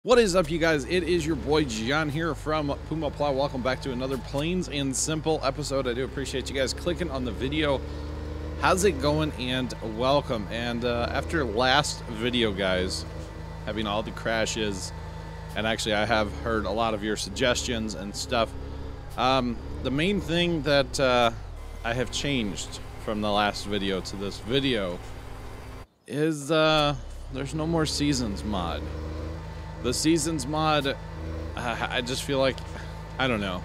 What is up, you guys? It is your boy John here from Pumaplow. Welcome back to another Plains and Simple episode. I do appreciate you guys clicking on the video. How's it going? And welcome. And after last video, guys, having all the crashes, and actually I have heard a lot of your suggestions and stuff. The main thing that I have changed from the last video to this video is there's no more seasons mod. The seasons mod, I just feel like, I don't know.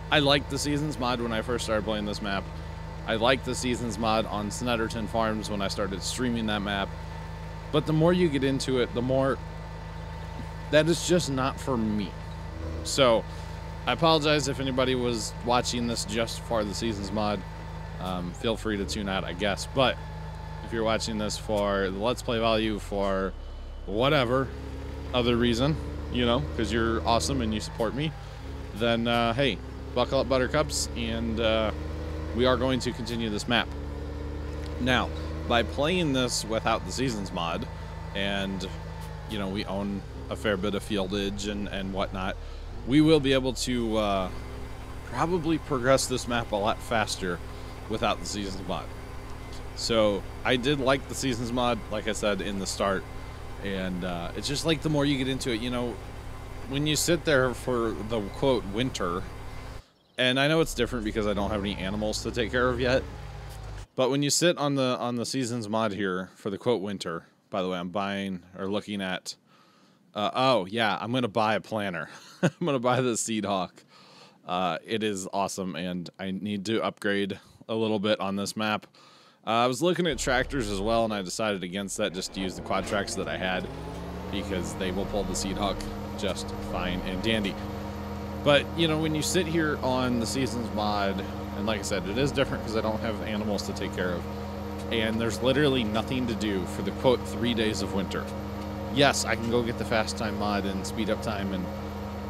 I liked the seasons mod when I first started playing this map. I liked the seasons mod on Snetterton Farms when I started streaming that map. But the more you get into it, the more that is just not for me. So I apologize if anybody was watching this just for the seasons mod. Feel free to tune out, I guess. But if you're watching this for the Let's Play value, for whatever other reason, you know, because you're awesome and you support me, then hey, buckle up, buttercups, and we are going to continue this map. Now, by playing this without the seasons mod, and you know, we own a fair bit of fieldage and whatnot, we will be able to probably progress this map a lot faster without the seasons mod. So I did like the seasons mod, like I said in the start. And it's just like the more you get into it, you know, when you sit there for the quote winter, and I know it's different because I don't have any animals to take care of yet, but when you sit on the seasons mod here for the quote winter, by the way, I'm buying or looking at, oh yeah, I'm going to buy a planter. I'm going to buy the Seed Hawk. It is awesome, and I need to upgrade a little bit on this map. I was looking at tractors as well, and I decided against that, just to use the quad tracks that I had, because they will pull the Seed Hawk just fine and dandy. But, you know, when you sit here on the seasons mod, and like I said, it is different because I don't have animals to take care of, and there's literally nothing to do for the, quote, 3 days of winter. Yes, I can go get the fast time mod and speed up time and,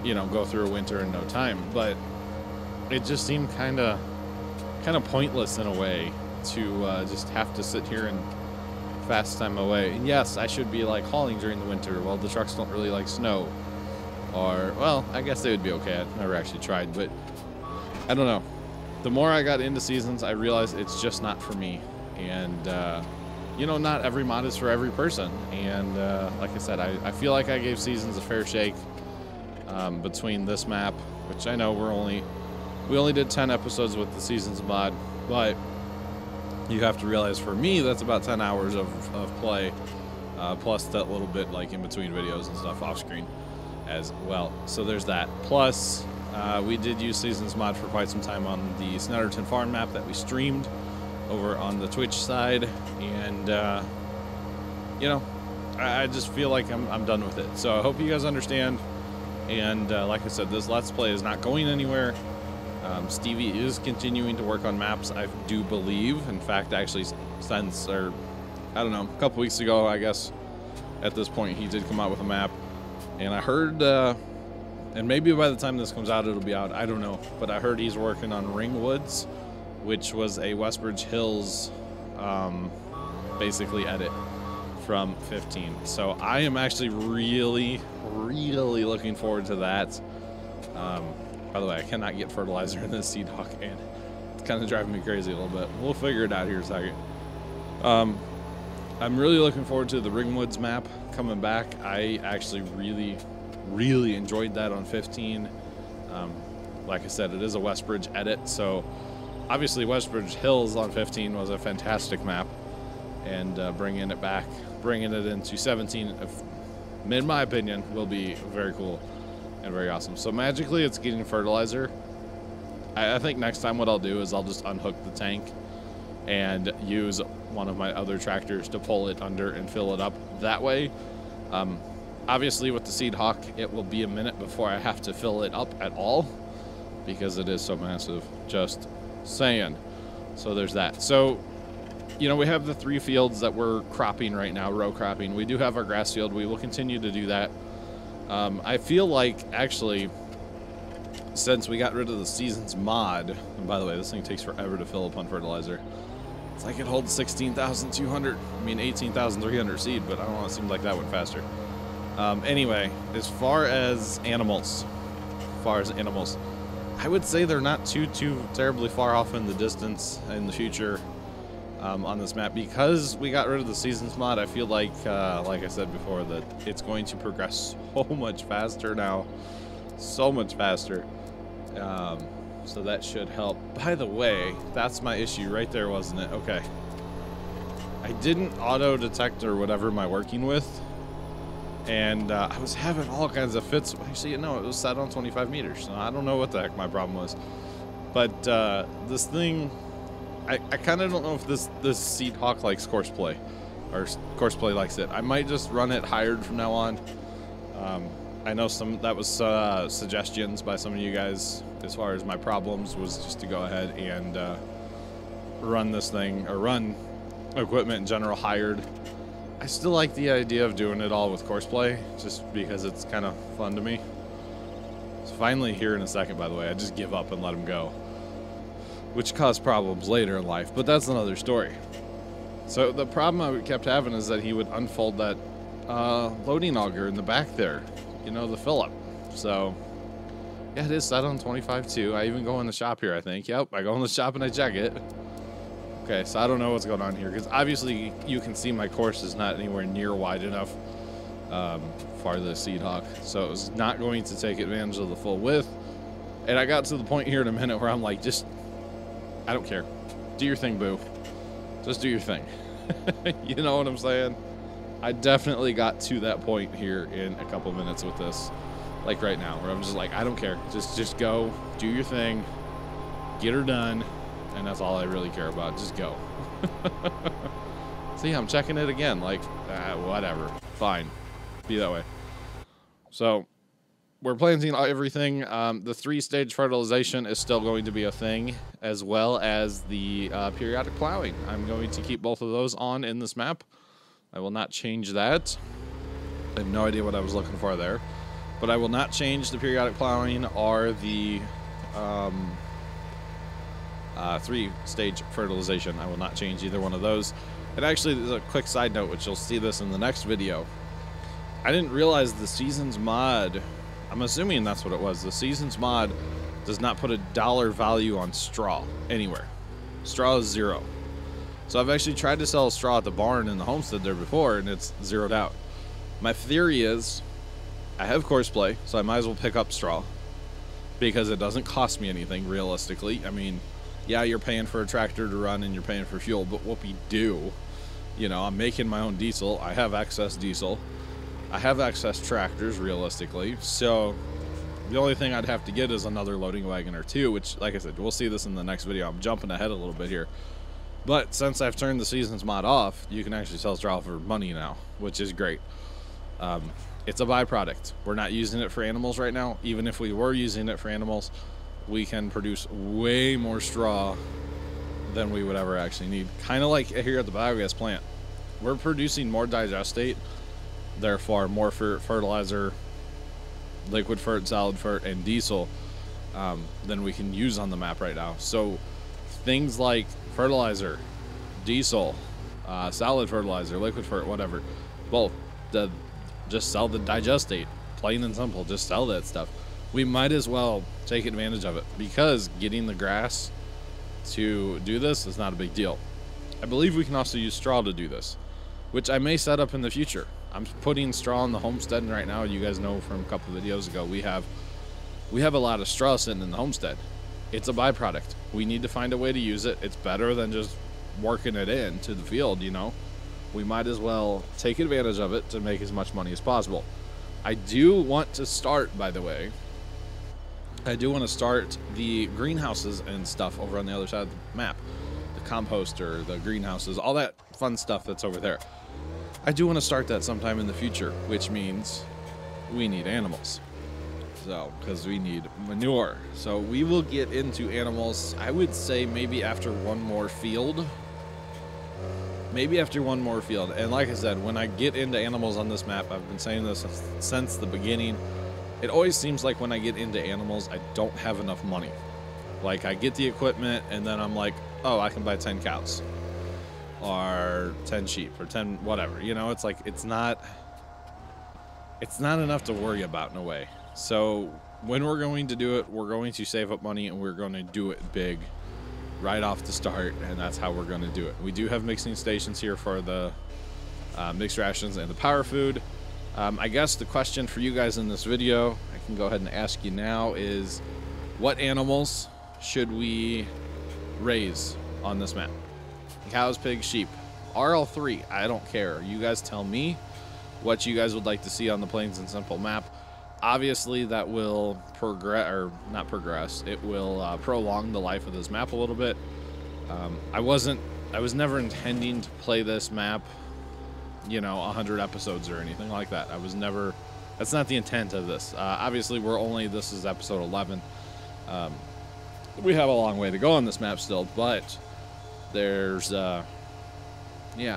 you know, go through a winter in no time, but it just seemed kind of pointless in a way to just have to sit here and fast time away. And yes, I should be like hauling during the winter. Well, the trucks don't really like snow, or well, I guess they would be okay. I've never actually tried, but I don't know. The more I got into seasons, I realized it's just not for me. And you know, not every mod is for every person. And like I said, I feel like I gave seasons a fair shake between this map, which I know we only did 10 episodes with the seasons mod, but you have to realize, for me, that's about 10 hours of play, plus that little bit like in between videos and stuff off screen as well. So there's that. Plus, we did use seasons mod for quite some time on the Snetterton Farm map that we streamed over on the Twitch side, and you know, I just feel like I'm done with it. So I hope you guys understand. And like I said, this Let's Play is not going anywhere. Stevie is continuing to work on maps, I do believe. In fact, actually, since, or I don't know, a couple weeks ago, I guess, at this point, he did come out with a map. And I heard, and maybe by the time this comes out, it'll be out, I don't know. But I heard he's working on Ringwoods, which was a Westbridge Hills, basically edit from 15. So I am actually really, really looking forward to that. By the way, I cannot get fertilizer in this Seed Hawk, and it's kind of driving me crazy a little bit. We'll figure it out here in a second. I'm really looking forward to the Ringwoods map coming back. I actually really enjoyed that on 15. Like I said, it is a Westbridge edit, so obviously Westbridge Hills on 15 was a fantastic map, and bringing it back, bringing it into 17, in my opinion, will be very cool and very awesome. So magically it's getting fertilizer. I think next time what I'll do is I'll just unhook the tank and use one of my other tractors to pull it under and fill it up that way. Obviously with the Seed Hawk, it will be a minute before I have to fill it up at all, because it is so massive. Just saying. So there's that. So, you know, we have the 3 fields that we're cropping right now, row cropping. We do have our grass field. We will continue to do that. I feel like, actually, since we got rid of the seasons mod, and by the way, this thing takes forever to fill up on fertilizer. It's like it holds 16,200, I mean 18,300 seed, but I don't know, it seemed like that went faster. Anyway, as far as animals, I would say they're not too terribly far off in the distance in the future on this map. Because we got rid of the seasons mod, I feel like I said before, that it's going to progress so much faster now. So much faster. So that should help. By the way, that's my issue right there, wasn't it? Okay. I didn't auto-detect or whatever am I working with. And I was having all kinds of fits. Actually, no, it was set on 25 meters. So I don't know what the heck my problem was. But this thing, I kind of don't know if this Seed Hawk likes Courseplay. Or Courseplay likes it. I might just run it hired from now on. I know that was suggestions by some of you guys as far as my problems was just to go ahead and run this thing, or run equipment in general hired. I still like the idea of doing it all with Courseplay, just because it's kind of fun to me. It's finally here in a second, by the way. I just give up and let him go, which caused problems later in life, but that's another story. So the problem I kept having is that he would unfold that loading auger in the back there, you know, the fill-up. So yeah, it is set on 25 too. I even go in the shop here, I think. Yep, I go in the shop and I check it. Okay, so I don't know what's going on here, because obviously you can see my course is not anywhere near wide enough for the Seed Hawk, so it was not going to take advantage of the full width. And I got to the point here in a minute where I'm like, I don't care. Do your thing, boo. Just do your thing. You know what I'm saying? I definitely got to that point here in a couple minutes with this, like right now, where I'm just like, I don't care. Just go, do your thing, get her done. And that's all I really care about. Just go. See, I'm checking it again. Like, whatever. Fine. Be that way. So, we're planting everything. The 3-stage fertilization is still going to be a thing, as well as the periodic plowing. I'm going to keep both of those on in this map. I will not change that. I have no idea what I was looking for there. But I will not change the periodic plowing or the 3-stage fertilization. I will not change either one of those. And actually, there's a quick side note, which you'll see this in the next video. I didn't realize the Seasons mod, I'm assuming that's what it was, the Seasons mod does not put a dollar value on straw anywhere. Straw is 0. So I've actually tried to sell straw at the barn in the homestead there before, and it's zeroed out. My theory is, I have Courseplay, so I might as well pick up straw, because it doesn't cost me anything, realistically. I mean, yeah, you're paying for a tractor to run and you're paying for fuel, but whoopee-doo. You know, I'm making my own diesel. I have excess diesel. I have excess tractors, realistically. So the only thing I'd have to get is another loading wagon or two, which, like I said, we'll see this in the next video. I'm jumping ahead a little bit here. But since I've turned the Seasons mod off, you can actually sell straw for money now, which is great. It's a byproduct. We're not using it for animals right now. Even if we were using it for animals, we can produce way more straw than we would ever actually need. Kind of like here at the biogas plant. We're producing more digestate, therefore more fertilizer, liquid fert, solid fert, and diesel than we can use on the map right now. So things like fertilizer, diesel, solid fertilizer, liquid fert, whatever, both, just sell the digestate, plain and simple. Just sell that stuff. We might as well take advantage of it, because getting the grass to do this is not a big deal. I believe we can also use straw to do this, which I may set up in the future. I'm putting straw in the homestead right now. You guys know from a couple of videos ago, we have a lot of straw sitting in the homestead. It's a byproduct. We need to find a way to use it. It's better than just working it into the field, you know. We might as well take advantage of it to make as much money as possible. I do want to start, by the way, I do want to start the greenhouses and stuff over on the other side of the map. The composter, the greenhouses, all that fun stuff that's over there. I do want to start that sometime in the future, which means we need animals. So, because we need manure. So we will get into animals, I would say maybe after one more field. Maybe after one more field. And like I said, when I get into animals on this map, I've been saying this since the beginning, it always seems like when I get into animals, I don't have enough money. Like, I get the equipment, and then I'm like, oh, I can buy 10 cows. Or 10 sheep, or 10 whatever. You know, it's like, it's not it's not enough to worry about in a way. So when we're going to do it, we're going to save up money and we're going to do it big right off the start, and that's how we're going to do it. We do have mixing stations here for the mixed rations and the power food. I guess the question for you guys in this video, I can go ahead and ask you now, is what animals should we raise on this map? Cows, pigs, sheep, RL3, I don't care. You guys tell me what you guys would like to see on the Plains and Simple map. Obviously that will it will prolong the life of this map a little bit. I was never intending to play this map, you know, 100 episodes or anything like that. That's not the intent of this. Obviously this is episode 11. We have a long way to go on this map still, but there's yeah,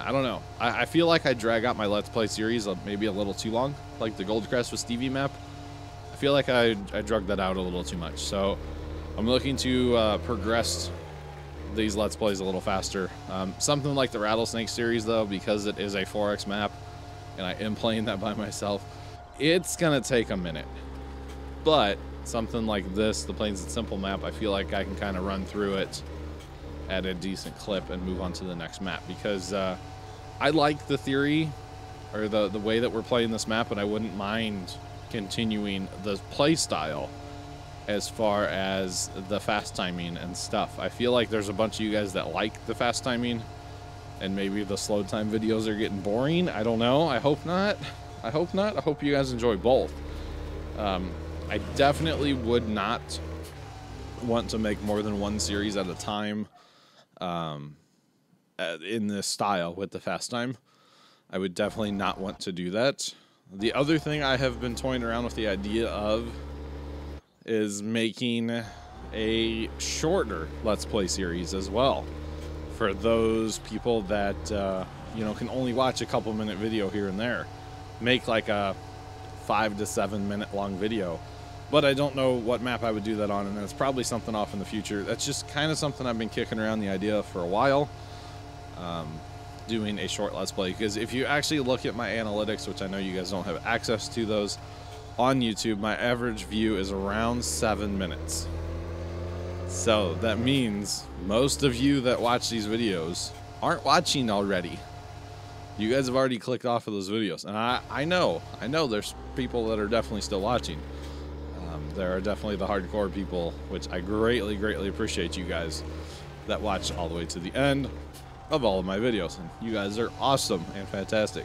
I don't know. I feel like I drag out my Let's Play series maybe a little too long, like the Goldcrest with Stevie map. I feel like I drug that out a little too much. So I'm looking to progress these Let's Plays a little faster. Something like the Rattlesnake series, though, because it is a 4X map, and I am playing that by myself, it's going to take a minute. But something like this, the Plains and Simple map, I feel like I can kind of run through it at a decent clip and move on to the next map, because I like the theory or the way that we're playing this map, and I wouldn't mind continuing the play style as far as the fast timing and stuff. I feel like there's a bunch of you guys that like the fast timing, and maybe the slow time videos are getting boring. I don't know. I hope not. I hope you guys enjoy both. I definitely would not want to make more than one series at a time in this style with the fast time. I would definitely not want to do that. The other thing I have been toying around with the idea of is making a shorter Let's Play series as well, for those people that you know, can only watch a couple minute video here and there. Make like a 5 to 7 minute long video, but I don't know what map I would do that on, and that's probably something off in the future. That's just kind of something I've been kicking around the idea for a while, doing a short Let's Play. Because if you actually look at my analytics, which I know you guys don't have access to those on YouTube, my average view is around 7 minutes. So that means most of you that watch these videos aren't watching already. You guys have already clicked off of those videos, and I know there's people that are definitely still watching. There are definitely the hardcore people, which I greatly appreciate you guys that watch all the way to the end of all of my videos, and you guys are awesome and fantastic.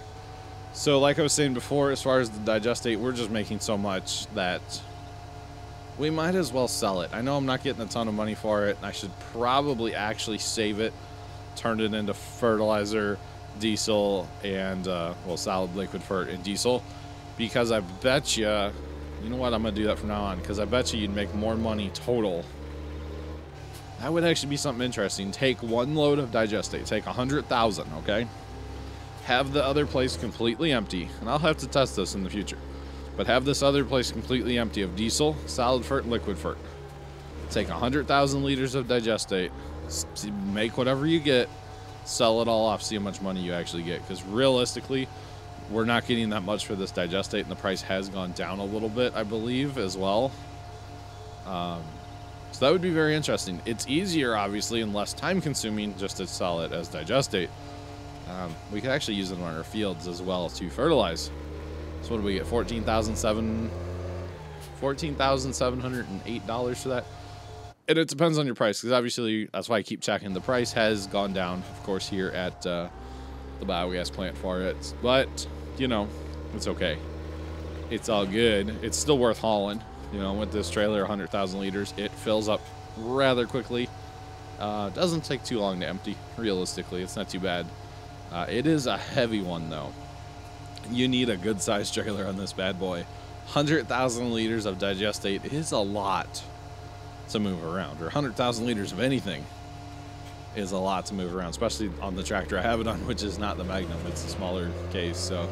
So like I was saying before, as far as the digestate, we're just making so much that we might as well sell it. I know I'm not getting a ton of money for it. I should probably actually save it, turn it into fertilizer, diesel, and well, solid liquid fert and diesel, because I bet you know what, I'm gonna do that from now on, because I bet you'd make more money total. That would actually be something interesting. Take one load of digestate, take 100,000, okay, have the other place completely empty, and I'll have to test this in the future, but have this other place completely empty of diesel, solid fert, and liquid fert. Take 100,000 liters of digestate, make whatever you get, sell it all off, see how much money you actually get, because realistically we're not getting that much for this digestate, and the price has gone down a little bit, I believe, as well. So that would be very interesting. It's easier, obviously, and less time consuming just to sell it as digestate. We could actually use it on our fields as well to fertilize. So what do we get? $14,708 for that. And it depends on your price, because obviously that's why I keep checking. The price has gone down, of course, here at the biogas plant for it, but you know, it's okay. It's all good. It's still worth hauling. You know, with this trailer, 100,000 liters, it fills up rather quickly. Doesn't take too long to empty. Realistically, it's not too bad. It is a heavy one, though. You need a good-sized trailer on this bad boy. 100,000 liters of digestate is a lot to move around, or 100,000 liters of anything is a lot to move around, especially on the tractor I have it on, which is not the Magnum. It's a smaller case, so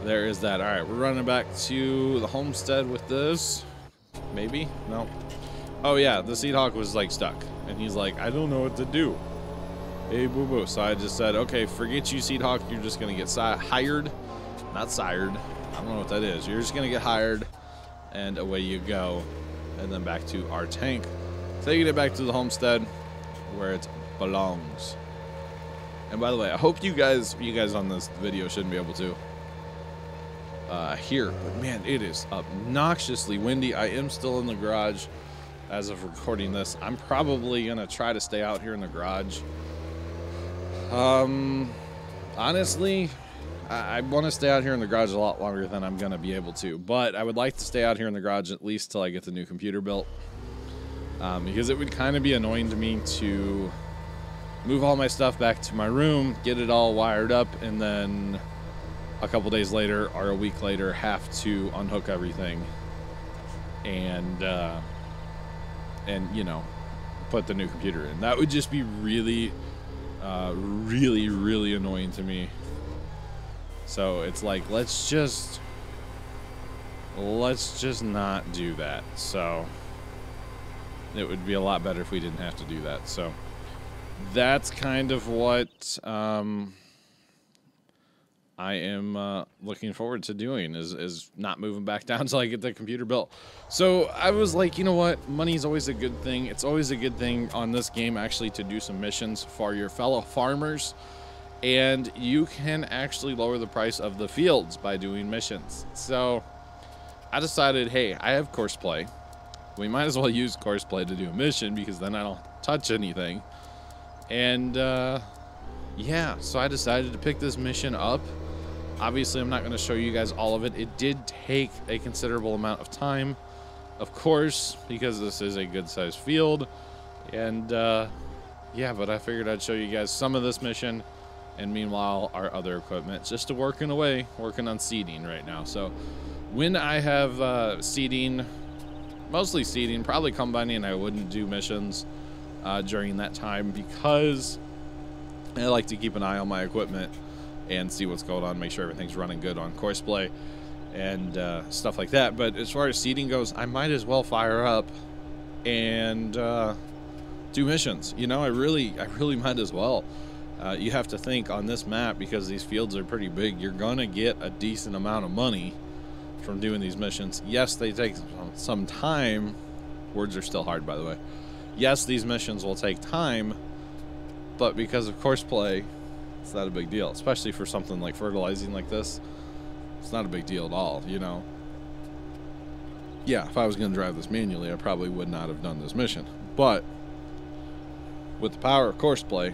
there is that. All right, we're running back to the homestead with this. Maybe? No. Oh, yeah, the Seed Hawk was, like, stuck, and he's like, I don't know what to do. Hey, boo-boo. So I just said, okay, forget you, Seed Hawk. You're just going to get hired. Not sired. I don't know what that is. You're just going to get hired, and away you go. And then back to our tank. Taking it back to the homestead where it belongs. And by the way, I hope you guys on this video shouldn't be able to hear, but man, it is obnoxiously windy. I am still in the garage as of recording this. I'm probably gonna try to stay out here in the garage. Honestly, I want to stay out here in the garage a lot longer than I'm gonna be able to, but I would like to stay out here in the garage at least till I get the new computer built, because it would kind of be annoying to me to move all my stuff back to my room, get it all wired up, and then a couple days later or a week later have to unhook everything and you know, put the new computer in. That would just be really really annoying to me. So it's like, let's just not do that. So it would be a lot better if we didn't have to do that. So that's kind of what I am looking forward to doing, is not moving back down until I get the computer built. So I was like, you know what? Money's always a good thing. It's always a good thing on this game actually to do some missions for your fellow farmers. And you can actually lower the price of the fields by doing missions. So I decided, hey, I have Courseplay. We might as well use Courseplay to do a mission, because then I don't touch anything. And yeah, so I decided to pick this mission up. Obviously, I'm not going to show you guys all of it. It did take a considerable amount of time, of course, because this is a good-sized field. And yeah, but I figured I'd show you guys some of this mission, and meanwhile, our other equipment, just to working on seeding right now. So when I have seeding, mostly seeding, probably combining, I wouldn't do missions during that time, because I like to keep an eye on my equipment and see what's going on, make sure everything's running good on Courseplay and stuff like that. But as far as seeding goes, I might as well fire up and do missions. You know, I really might as well. You have to think on this map, because these fields are pretty big, you're gonna get a decent amount of money from doing these missions. Yes, they take some time. Words are still hard, by the way. Yes, these missions will take time, but because of Courseplay, it's not a big deal, especially for something like fertilizing like this. It's not a big deal at all, you know. Yeah, if I was going to drive this manually, I probably would not have done this mission. But with the power of Courseplay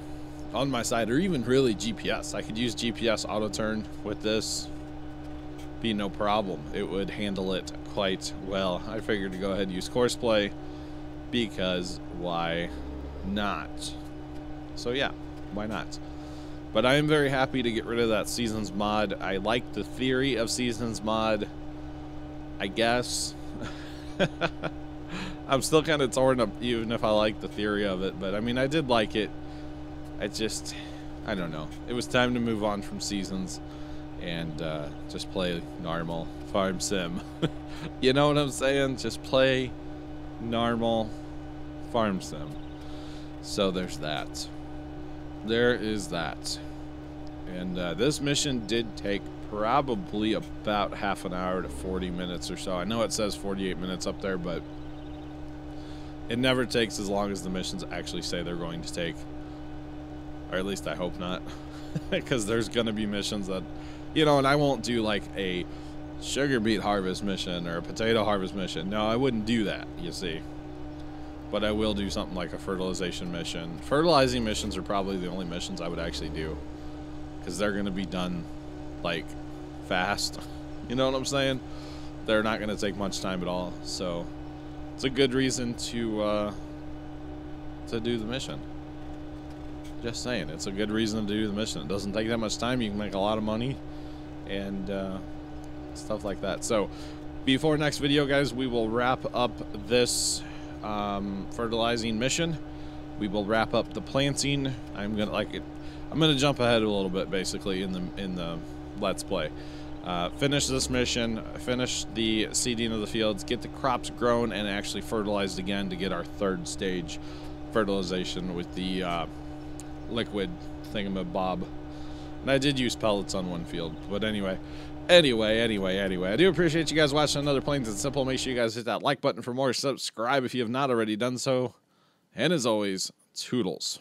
on my side, or even really GPS, I could use GPS auto turn with this. Be no problem. It would handle it quite well. I figured to go ahead and use Courseplay, because why not? So yeah, why not? But I am very happy to get rid of that Seasons mod. I like the theory of Seasons mod, I guess. I'm still kind of torn up, even if I like the theory of it. But I mean, I did like it. I don't know. It was time to move on from Seasons and just play normal farm sim. You know what I'm saying? Just play normal farm sim. So there's that. There is that. And this mission did take probably about half an hour to 40 minutes or so. I know it says 48 minutes up there, but it never takes as long as the missions actually say they're going to take. Or at least I hope not. Because there's going to be missions that, you know, and I won't do like a sugar beet harvest mission or a potato harvest mission. No, I wouldn't do that, you see. But I will do something like a fertilization mission. Fertilizing missions are probably the only missions I would actually do, because they're going to be done, like, fast. You know what I'm saying? They're not going to take much time at all. So it's a good reason to do the mission. Just saying, it's a good reason to do the mission. It doesn't take that much time. You can make a lot of money and stuff like that. So before next video, guys, we will wrap up this fertilizing mission. We will wrap up the planting. I'm gonna jump ahead a little bit, basically, in the let's play. Finish this mission, finish the seeding of the fields, get the crops grown and actually fertilized again to get our third stage fertilization with the liquid thingamabob. And I did use pellets on one field, but anyway. Anyway, I do appreciate you guys watching another Plains and Simple. Make sure you guys hit that like button for more. Subscribe if you have not already done so. And as always, toodles.